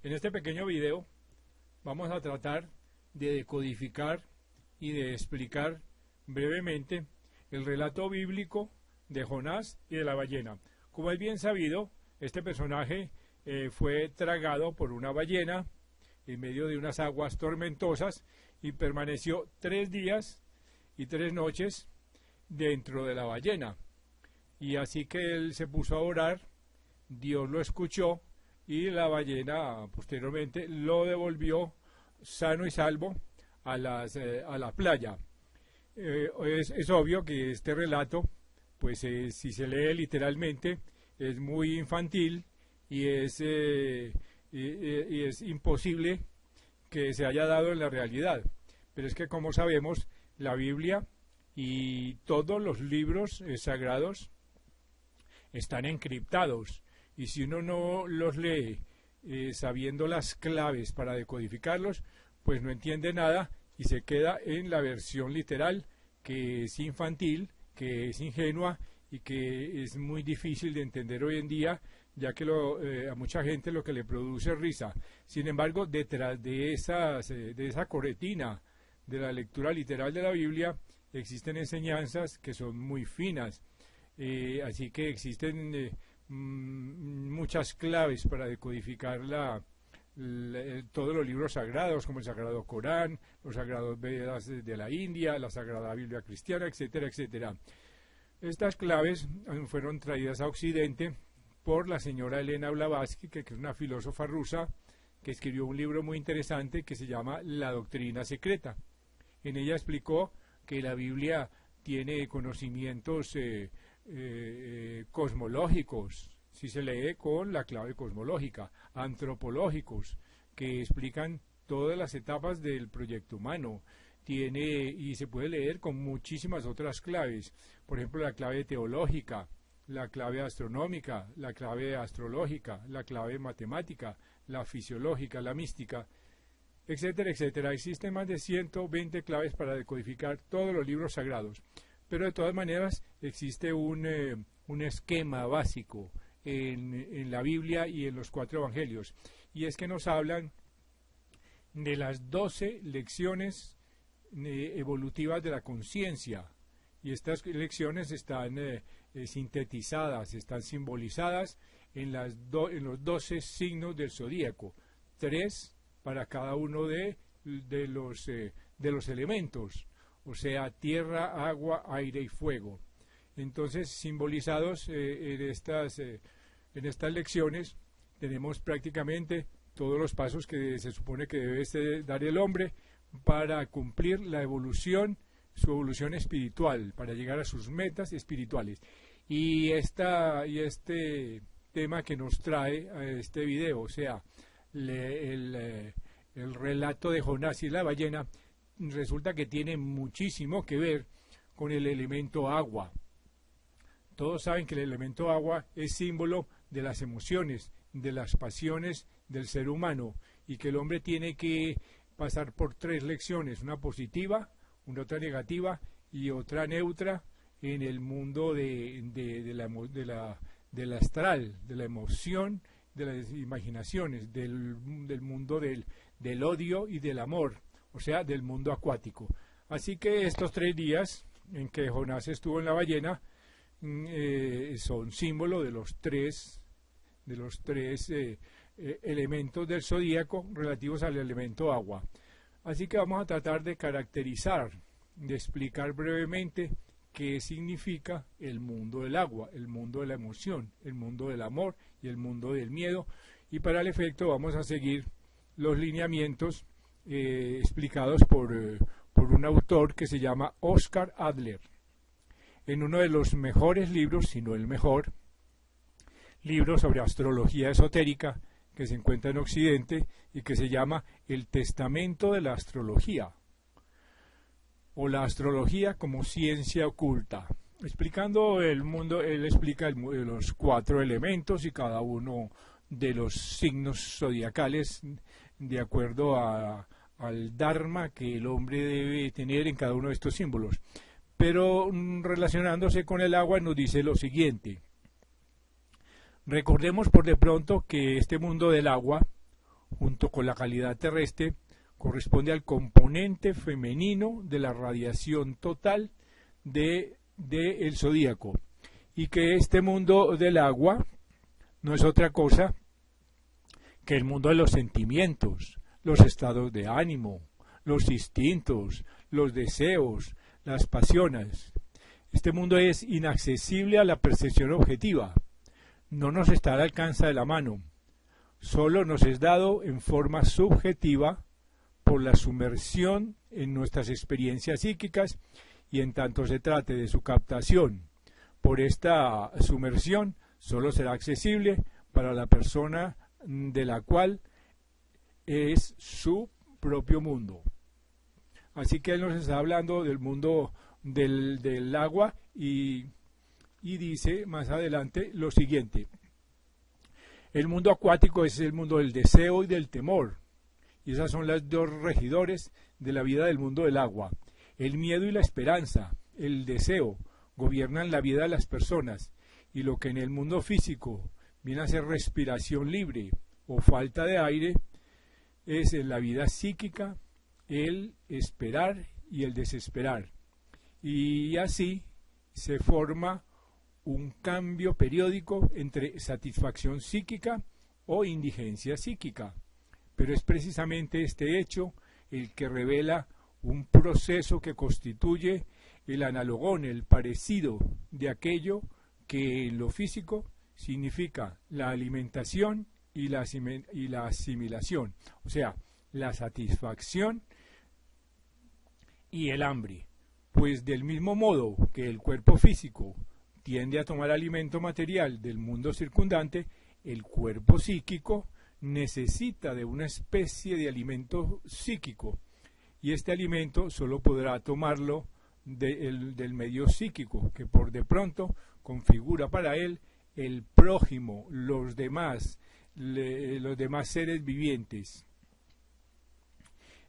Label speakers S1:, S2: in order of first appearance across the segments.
S1: En este pequeño video vamos a tratar de decodificar y de explicar brevemente el relato bíblico de Jonás y de la ballena. Como es bien sabido, este personaje fue tragado por una ballena en medio de unas aguas tormentosas y permaneció 3 días y 3 noches dentro de la ballena. Y así que él se puso a orar, Dios lo escuchó y la ballena posteriormente lo devolvió sano y salvo a la playa. Es obvio que este relato, pues si se lee literalmente, es muy infantil y es imposible que se haya dado en la realidad. Pero es que, como sabemos, la Biblia y todos los libros sagrados están encriptados, y si uno no los lee sabiendo las claves para decodificarlos, pues no entiende nada y se queda en la versión literal, que es infantil, que es ingenua y que es muy difícil de entender hoy en día, ya que a mucha gente lo que le produce es risa. Sin embargo, detrás de esa corretina de la lectura literal de la Biblia existen enseñanzas que son muy finas, así que existen muchas claves para decodificar todos los libros sagrados, como el Sagrado Corán, los Sagrados Vedas de la India, la Sagrada Biblia Cristiana, etcétera, etcétera. Estas claves fueron traídas a Occidente por la señora Elena Blavatsky, que es una filósofa rusa que escribió un libro muy interesante que se llama La Doctrina Secreta. En ella explicó que la Biblia tiene conocimientos cosmológicos, si se lee con la clave cosmológica, antropológicos, que explican todas las etapas del proyecto humano. Y se puede leer con muchísimas otras claves, por ejemplo la clave teológica, la clave astronómica, la clave astrológica, la clave matemática, la fisiológica, la mística, etcétera, etcétera. Existen más de 120 claves para decodificar todos los libros sagrados, pero de todas maneras existe un esquema básico en la Biblia y en los 4 evangelios, y es que nos hablan de las 12 lecciones evolutivas de la conciencia, y estas lecciones están sintetizadas, están simbolizadas en los 12 signos del zodíaco, 3 para cada uno de los elementos, o sea, tierra, agua, aire y fuego. Entonces, simbolizados en estas lecciones, tenemos prácticamente todos los pasos que se supone que debe dar el hombre para cumplir su evolución espiritual, para llegar a sus metas espirituales. Y este tema que nos trae a este video, o sea, el relato de Jonás y la ballena, resulta que tiene muchísimo que ver con el elemento agua. Todos saben que el elemento agua es símbolo de las emociones, de las pasiones del ser humano, y que el hombre tiene que pasar por 3 lecciones, una positiva, una otra negativa y otra neutra en el mundo del astral, de la emoción, de las imaginaciones, del mundo del odio y del amor, o sea, del mundo acuático. Así que estos 3 días en que Jonás estuvo en la ballena son símbolo de los tres elementos del zodíaco relativos al elemento agua. Así que vamos a tratar de caracterizar, de explicar brevemente qué significa el mundo del agua, el mundo de la emoción, el mundo del amor y el mundo del miedo, y para el efecto vamos a seguir los lineamientos explicados por un autor que se llama Oscar Adler, en uno de los mejores libros, si no el mejor, libro sobre astrología esotérica que se encuentra en Occidente y que se llama El Testamento de la Astrología, o la astrología como ciencia oculta. Explicando el mundo, él explica los 4 elementos y cada uno de los signos zodiacales de acuerdo al dharma que el hombre debe tener en cada uno de estos símbolos. Pero relacionándose con el agua nos dice lo siguiente: recordemos por de pronto que este mundo del agua junto con la calidad terrestre, corresponde al componente femenino de la radiación total del zodíaco, y que este mundo del agua no es otra cosa que el mundo de los sentimientos, los estados de ánimo, los instintos, los deseos, las pasiones. Este mundo es inaccesible a la percepción objetiva, no nos está al alcance de la mano, solo nos es dado en forma subjetiva por la sumersión en nuestras experiencias psíquicas, y en tanto se trate de su captación por esta sumersión, solo será accesible para la persona de la cual es su propio mundo. Así que él nos está hablando del mundo del agua y dice más adelante lo siguiente: el mundo acuático es el mundo del deseo y del temor, y esas son las dos regidores de la vida del mundo del agua. El miedo y la esperanza, el deseo, gobiernan la vida de las personas, y lo que en el mundo físico viene a ser respiración libre o falta de aire, es en la vida psíquica el esperar y el desesperar. Y así se forma un cambio periódico entre satisfacción psíquica o indigencia psíquica. Pero es precisamente este hecho el que revela un proceso que constituye el analogón, el parecido de aquello que en lo físico significa la alimentación y la asimilación, o sea, la satisfacción y el hambre. Pues del mismo modo que el cuerpo físico tiende a tomar alimento material del mundo circundante, el cuerpo psíquico necesita de una especie de alimento psíquico, y este alimento solo podrá tomarlo del medio psíquico, que por de pronto configura para él el prójimo, los demás seres vivientes.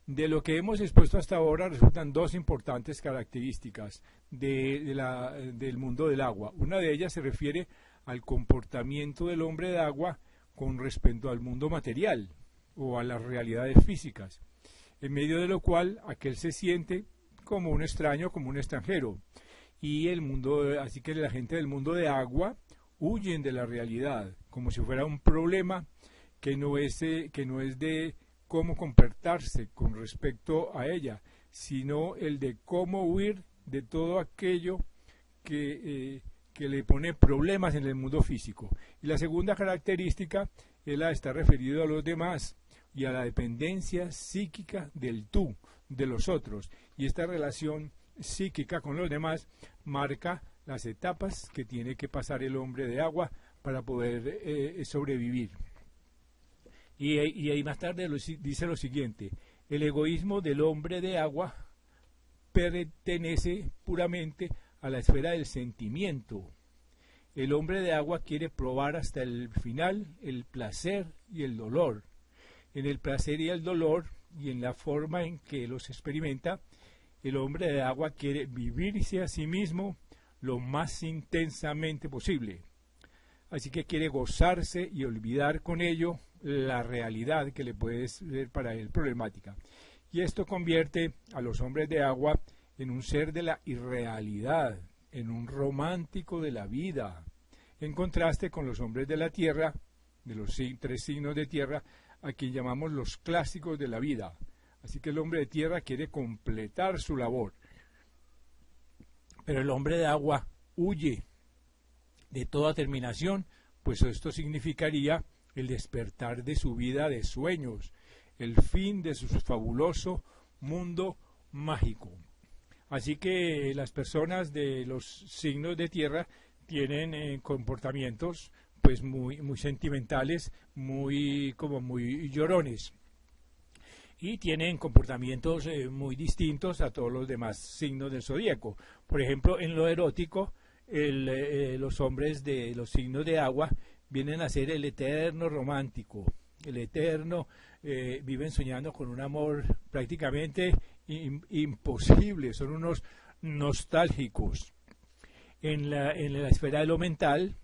S1: De lo que hemos expuesto hasta ahora resultan dos importantes características del mundo del agua. Una de ellas se refiere al comportamiento del hombre de agua con respecto al mundo material o a las realidades físicas, en medio de lo cual aquel se siente como un extraño, como un extranjero, y así que la gente del mundo de agua huyen de la realidad como si fuera un problema que no es de cómo comportarse con respecto a ella, sino el de cómo huir de todo aquello que le pone problemas en el mundo físico. Y la segunda característica es la de estar referido a los demás y a la dependencia psíquica del tú, de los otros. Y esta relación psíquica con los demás marca las etapas que tiene que pasar el hombre de agua para poder sobrevivir. Y ahí más tarde dice lo siguiente: el egoísmo del hombre de agua pertenece puramente a la esfera del sentimiento. El hombre de agua quiere probar hasta el final el placer y el dolor. En el placer y el dolor, y en la forma en que los experimenta, el hombre de agua quiere vivirse a sí mismo lo más intensamente posible. Así que quiere gozarse y olvidar con ello la realidad que le puede ser para él problemática. Y esto convierte a los hombres de agua en un ser de la irrealidad, en un romántico de la vida, en contraste con los hombres de la tierra, de los tres signos de tierra, a quien llamamos los clásicos de la vida. Así que el hombre de tierra quiere completar su labor, pero el hombre de agua huye de toda terminación, pues esto significaría el despertar de su vida de sueños, el fin de su fabuloso mundo mágico. Así que las personas de los signos de tierra tienen comportamientos pues muy sentimentales, muy llorones, y tienen comportamientos muy distintos a todos los demás signos del zodíaco. Por ejemplo, en lo erótico, los hombres de los signos de agua vienen a ser el eterno romántico, el eterno, viven soñando con un amor prácticamente imposible, son unos nostálgicos. En la esfera de lo mental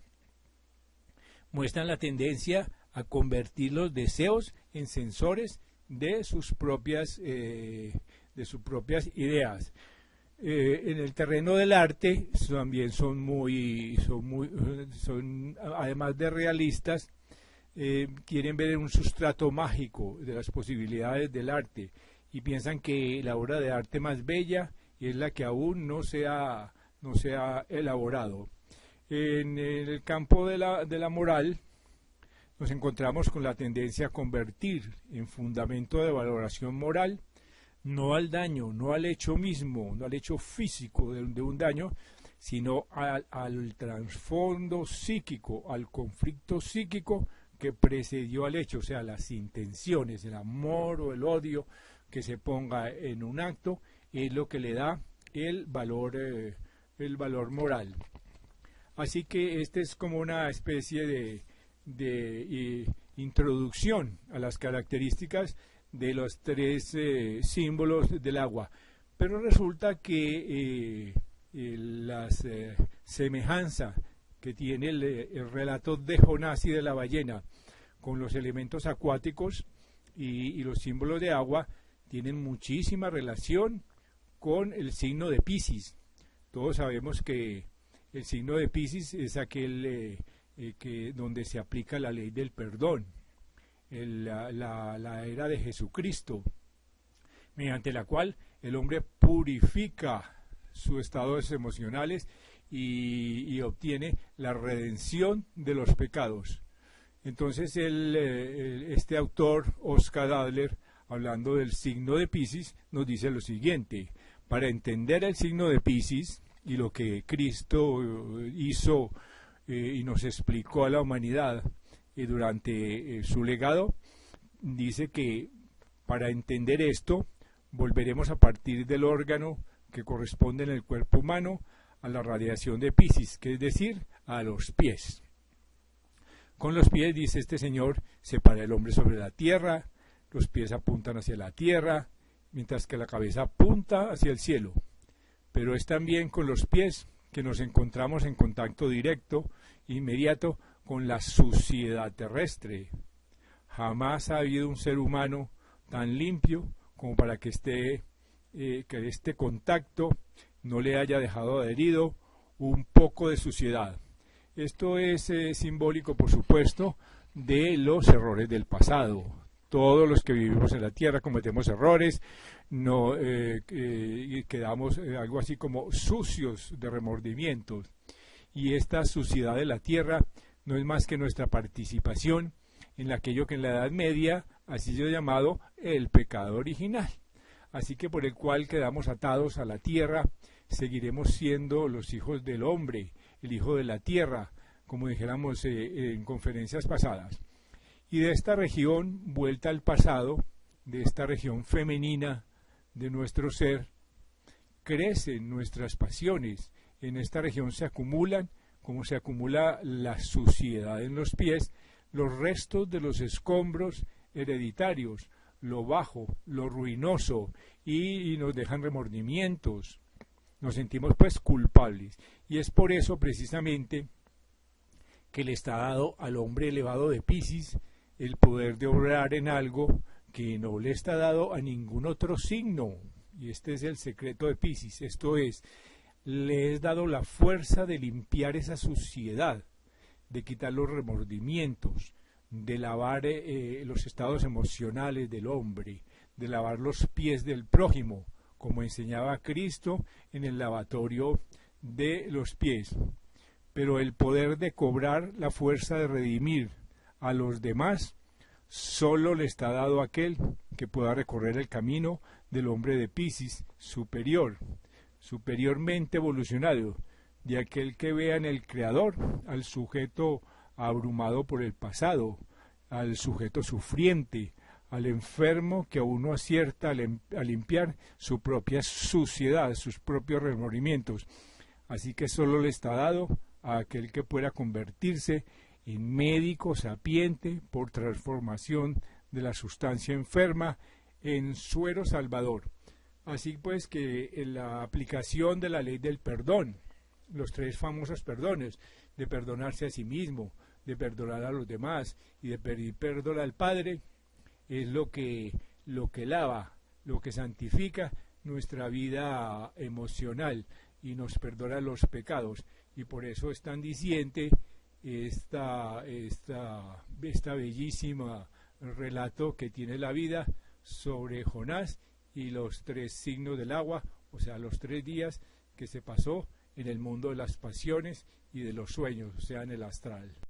S1: muestran la tendencia a convertir los deseos en sensores de sus propias ideas. En el terreno del arte también además de realistas, quieren ver un sustrato mágico de las posibilidades del arte y piensan que la obra de arte más bella es la que aún no se ha elaborado. En el campo de la moral nos encontramos con la tendencia a convertir en fundamento de valoración moral no al daño, no al hecho mismo, no al hecho físico de un daño, sino al trasfondo psíquico, al conflicto psíquico que precedió al hecho, o sea, las intenciones, el amor o el odio que se ponga en un acto es lo que le da el valor moral. Así que este es como una especie de introducción a las características de los tres símbolos del agua. Pero resulta que la semejanza que tiene el relato de Jonás y de la ballena con los elementos acuáticos y los símbolos de agua tienen muchísima relación con el signo de Piscis. Todos sabemos que el signo de Piscis es aquel donde se aplica la ley del perdón, la era de Jesucristo, mediante la cual el hombre purifica sus estados emocionales y obtiene la redención de los pecados. Entonces este autor, Oscar Adler, hablando del signo de Piscis, nos dice lo siguiente: para entender el signo de Piscis y lo que Cristo hizo y nos explicó a la humanidad durante su legado, dice que para entender esto volveremos a partir del órgano que corresponde en el cuerpo humano a la radiación de Piscis, que es decir, a los pies. Con los pies, dice este señor, se para el hombre sobre la tierra, los pies apuntan hacia la tierra, mientras que la cabeza apunta hacia el cielo. Pero es también con los pies que nos encontramos en contacto directo, inmediato, con la suciedad terrestre. Jamás ha habido un ser humano tan limpio como para que este contacto no le haya dejado adherido un poco de suciedad. Esto es simbólico, por supuesto, de los errores del pasado. Todos los que vivimos en la tierra cometemos errores, y quedamos algo así como sucios de remordimientos. Y esta suciedad de la tierra no es más que nuestra participación en aquello que en la Edad Media ha sido llamado el pecado original. Así que por el cual quedamos atados a la tierra, seguiremos siendo los hijos del hombre, el hijo de la tierra, como dijéramos en conferencias pasadas. Y de esta región, vuelta al pasado, de esta región femenina de nuestro ser, crecen nuestras pasiones. En esta región se acumulan, como se acumula la suciedad en los pies, los restos de los escombros hereditarios, lo bajo, lo ruinoso, y nos dejan remordimientos. Nos sentimos pues culpables. Y es por eso precisamente que le está dado al hombre elevado de Piscis el poder de obrar en algo que no le está dado a ningún otro signo. Y este es el secreto de Piscis. Esto es, le es dado la fuerza de limpiar esa suciedad, de quitar los remordimientos, de lavar los estados emocionales del hombre, de lavar los pies del prójimo, como enseñaba Cristo en el lavatorio de los pies. Pero el poder de cobrar la fuerza de redimir a los demás solo le está dado a aquel que pueda recorrer el camino del hombre de Piscis superior, superiormente evolucionado, de aquel que vea en el Creador al sujeto abrumado por el pasado, al sujeto sufriente, al enfermo que aún no acierta a limpiar su propia suciedad, sus propios remordimientos. Así que solo le está dado a aquel que pueda convertirse en médico sapiente por transformación de la sustancia enferma en suero salvador. Así pues que en la aplicación de la ley del perdón, los tres famosos perdones, de perdonarse a sí mismo, de perdonar a los demás y de pedir perdón al Padre, es lo que lava, lo que santifica nuestra vida emocional y nos perdona los pecados. Y por eso es tan diciente esta bellísima relato que tiene la vida sobre Jonás y los 3 signos del agua, o sea, los 3 días que se pasó en el mundo de las pasiones y de los sueños, o sea, en el astral.